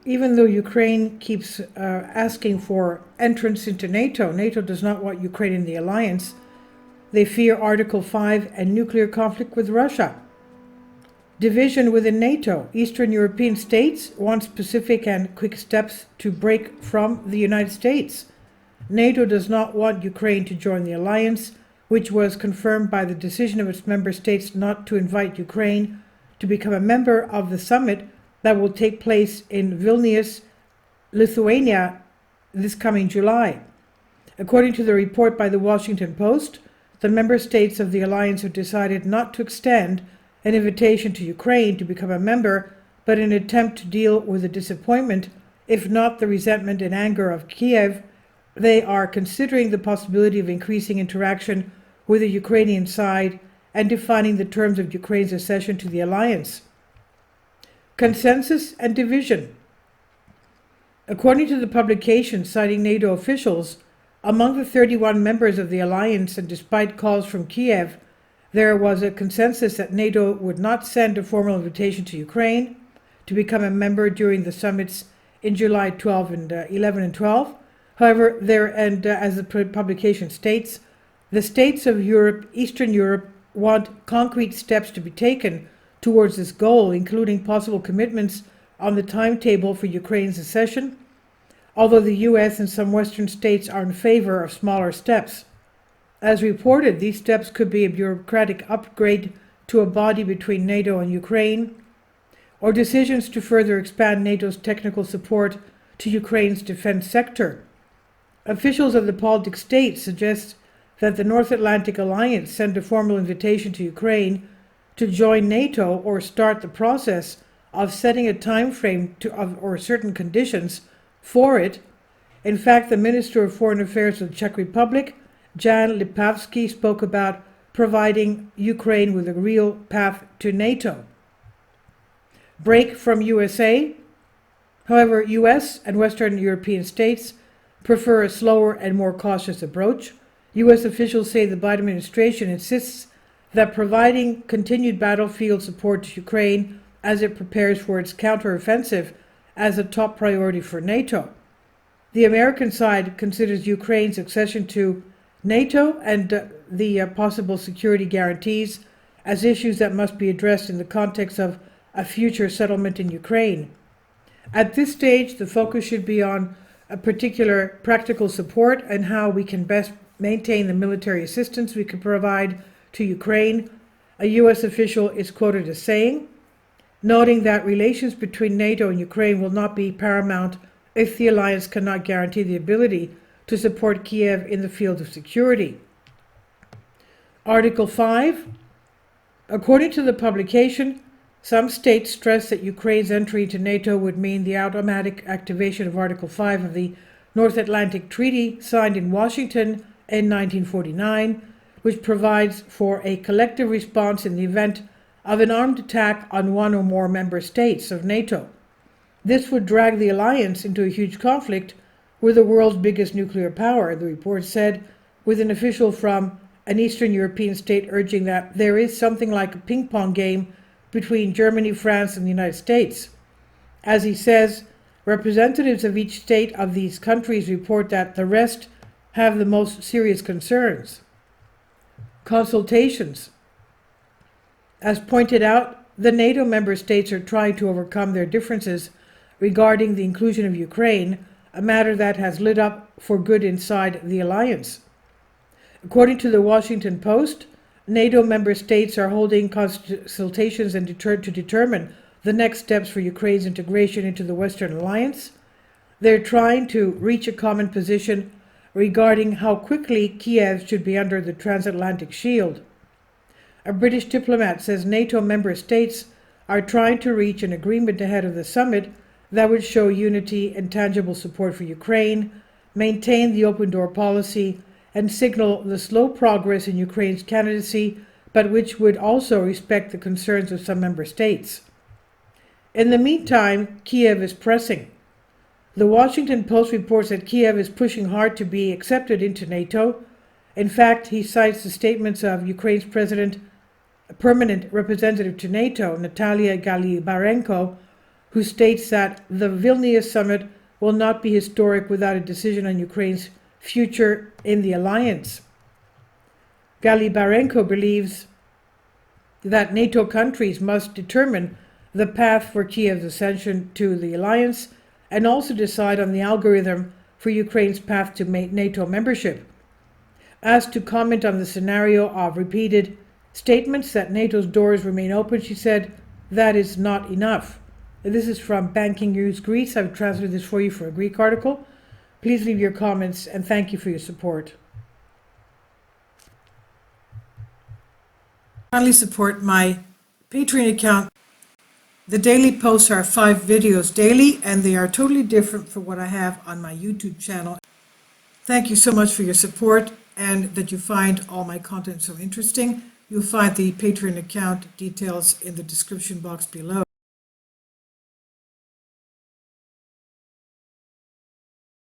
even though Ukraine keeps asking for entrance into NATO, NATO does not want Ukraine in the alliance. They fear Article 5 and nuclear conflict with Russia. Division within NATO. Eastern European states want specific and quick steps to break from the United States. NATO does not want Ukraine to join the alliance, which was confirmed by the decision of its member states not to invite Ukraine to become a member of the summit that will take place in Vilnius, Lithuania, this coming July. According to the report by the Washington Post, the member states of the alliance have decided not to extend an invitation to Ukraine to become a member, but in an attempt to deal with the disappointment, if not the resentment and anger of Kiev, they are considering the possibility of increasing interaction with the Ukrainian side and defining the terms of Ukraine's accession to the alliance. Consensus and division. According to the publication citing NATO officials, among the 31 members of the alliance, and despite calls from Kiev, there was a consensus that NATO would not send a formal invitation to Ukraine to become a member during the summits in July 11 and 12. However, as the publication states, the states of Europe, Eastern Europe, want concrete steps to be taken towards this goal, including possible commitments on the timetable for Ukraine's accession, although the US and some Western states are in favor of smaller steps. As reported, these steps could be a bureaucratic upgrade to a body between NATO and Ukraine, or decisions to further expand NATO's technical support to Ukraine's defense sector. Officials of the Baltic states suggest that the North Atlantic Alliance send a formal invitation to Ukraine to join NATO or start the process of setting a time frame or certain conditions for it. In fact, the Minister of Foreign Affairs of the Czech Republic, Jan Lipavsky, spoke about providing Ukraine with a real path to NATO. Break from USA. However, US and Western European states prefer a slower and more cautious approach. US officials say the Biden administration insists that providing continued battlefield support to Ukraine as it prepares for its counteroffensive as a top priority for NATO. The American side considers Ukraine's accession to NATO and the possible security guarantees as issues that must be addressed in the context of a future settlement in Ukraine. At this stage, the focus should be on a particular practical support and how we can best maintain the military assistance we can provide to Ukraine. A US official is quoted as saying, noting that relations between NATO and Ukraine will not be paramount if the alliance cannot guarantee the ability to support Kiev in the field of security. Article 5. According to the publication, some states stress that Ukraine's entry into NATO would mean the automatic activation of Article 5 of the North Atlantic Treaty signed in Washington in 1949, which provides for a collective response in the event of an armed attack on one or more member states of NATO. This would drag the alliance into a huge conflict with the world's biggest nuclear power, the report said, with an official from an Eastern European state urging that there is something like a ping-pong game between Germany, France, and the United States. As he says, representatives of each state of these countries report that the rest have the most serious concerns. Consultations. As pointed out, the NATO member states are trying to overcome their differences regarding the inclusion of Ukraine, a matter that has lit up for good inside the alliance. According to the Washington Post, NATO member states are holding consultations to determine the next steps for Ukraine's integration into the Western Alliance. They're trying to reach a common position regarding how quickly Kiev should be under the transatlantic shield. A British diplomat says NATO member states are trying to reach an agreement ahead of the summit that would show unity and tangible support for Ukraine, maintain the open door policy, and signal the slow progress in Ukraine's candidacy, but which would also respect the concerns of some member states. In the meantime, Kiev is pressing. The Washington Post reports that Kiev is pushing hard to be accepted into NATO. In fact, he cites the statements of Ukraine's permanent representative to NATO, Natalia Galibarenko, who states that the Vilnius summit will not be historic without a decision on Ukraine's future in the alliance. Galibarenko believes that NATO countries must determine the path for Kiev's ascension to the alliance and also decide on the algorithm for Ukraine's path to NATO membership. Asked to comment on the scenario of repeated statements that NATO's doors remain open, she said, "That is not enough." This is from Banking News Greece. I've translated this for you for a Greek article. Please leave your comments and thank you for your support. Kindly support my Patreon account. The daily posts are 5 videos daily, and they are totally different from what I have on my YouTube channel. Thank you so much for your support and that you find all my content so interesting. You'll find the Patreon account details in the description box below.